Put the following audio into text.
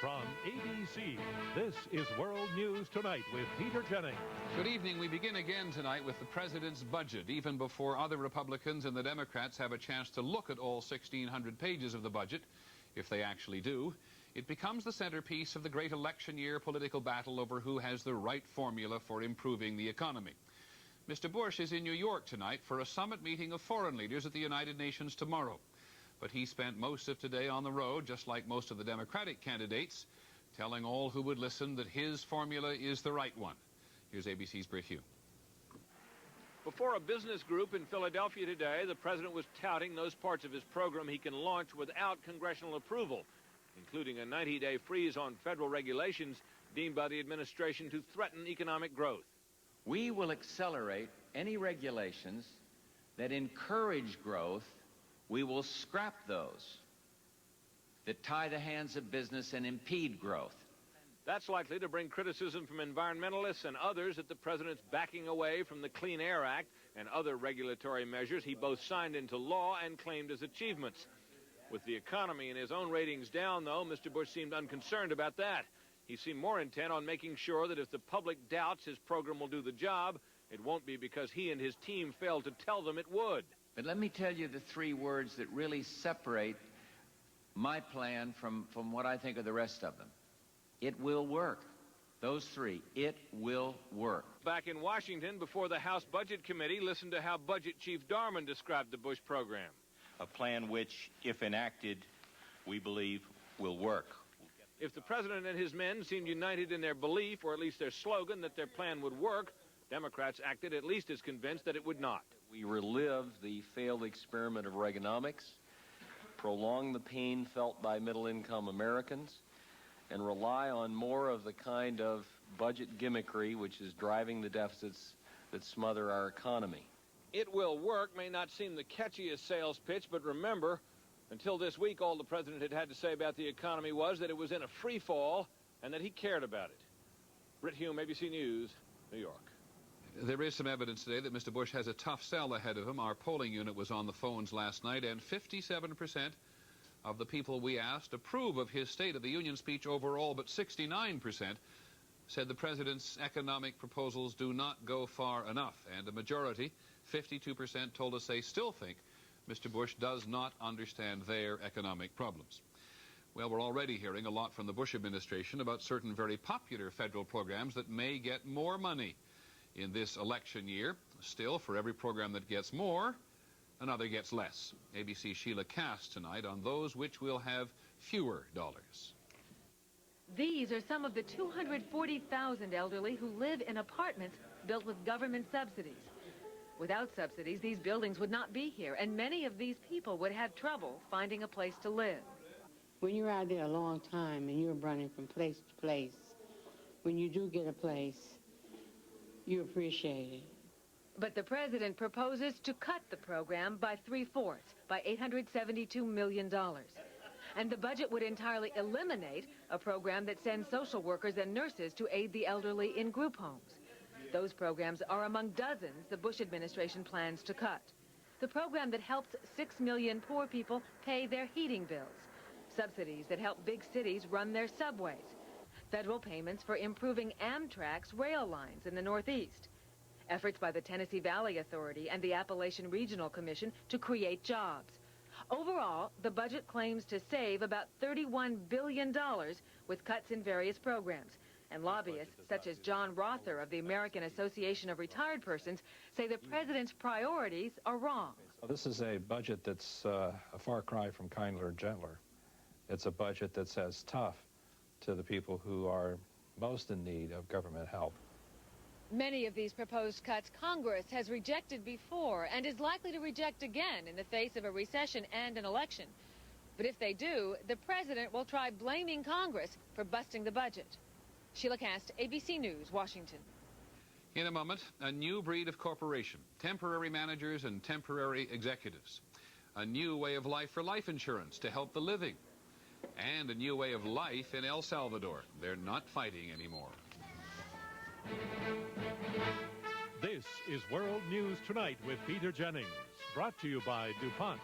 From ABC, this is World News Tonight with Peter Jennings. Good evening. We begin again tonight with the president's budget, even before other Republicans and the Democrats have a chance to look at all 1,600 pages of the budget, if they actually do. It becomes the centerpiece of the great election year political battle over who has the right formula for improving the economy. Mr. Bush is in New York tonight for a summit meeting of foreign leaders at the United Nations tomorrow. But he spent most of today on the road, just like most of the Democratic candidates, telling all who would listen that his formula is the right one. Here's ABC's Britt Hugh. Before a business group in Philadelphia today, the president was touting those parts of his program he can launch without congressional approval, including a 90-day freeze on federal regulations deemed by the administration to threaten economic growth. We will accelerate any regulations that encourage growth. We will scrap those that tie the hands of business and impede growth. That's likely to bring criticism from environmentalists and others that the president's backing away from the Clean Air Act and other regulatory measures he both signed into law and claimed as achievements. With the economy and his own ratings down, though, Mr. Bush seemed unconcerned about that. He seemed more intent on making sure that if the public doubts his program will do the job, it won't be because he and his team failed to tell them it would. But let me tell you the three words that really separate my plan from what I think of the rest of them. It will work. Those three. It will work. Back in Washington, before the House Budget Committee, listen to how Budget Chief Darman described the Bush program. A plan which, if enacted, we believe will work. If the president and his men seemed united in their belief, or at least their slogan, that their plan would work, Democrats acted at least as convinced that it would not. We relive the failed experiment of Reaganomics, prolong the pain felt by middle-income Americans, and rely on more of the kind of budget gimmickry which is driving the deficits that smother our economy. It will work may not seem the catchiest sales pitch, but remember, until this week, all the president had to say about the economy was that it was in a free fall and that he cared about it. Britt Hugh, ABC News, New York. There is some evidence today that Mr. Bush has a tough sell ahead of him. Our polling unit was on the phones last night, and 57% of the people we asked approve of his State of the Union speech overall, but 69% said the president's economic proposals do not go far enough. And a majority, 52%, told us they still think Mr. Bush does not understand their economic problems. Well, we're already hearing a lot from the Bush administration about certain very popular federal programs that may get more money in this election year. Still, for every program that gets more, another gets less. ABC's Sheila Cass tonight on those which will have fewer dollars. These are some of the 240,000 elderly who live in apartments built with government subsidies. Without subsidies, these buildings would not be here, and many of these people would have trouble finding a place to live. When you're out there a long time and you're running from place to place, when you do get a place, you appreciate it. But the president proposes to cut the program by 3/4, by $872 million. And the budget would entirely eliminate a program that sends social workers and nurses to aid the elderly in group homes. Those programs are among dozens the Bush administration plans to cut. The program that helps 6 million poor people pay their heating bills. Subsidies that help big cities run their subways. Federal payments for improving Amtrak's rail lines in the Northeast. Efforts by the Tennessee Valley Authority and the Appalachian Regional Commission to create jobs. Overall, the budget claims to save about $31 billion with cuts in various programs. And lobbyists such as John Rother of the American Association of Retired Persons say the president's priorities are wrong. This is a budget that's a far cry from kindler and gentler. It's a budget that says tough to the people who are most in need of government help. Many of these proposed cuts Congress has rejected before and is likely to reject again in the face of a recession and an election. But if they do, the president will try blaming Congress for busting the budget. Sheila Cass, ABC News, Washington. In a moment, a new breed of corporation, temporary managers and temporary executives. A new way of life for life insurance to help the living. And a new way of life in El Salvador. They're not fighting anymore. This is World News Tonight with Peter Jennings, brought to you by DuPont.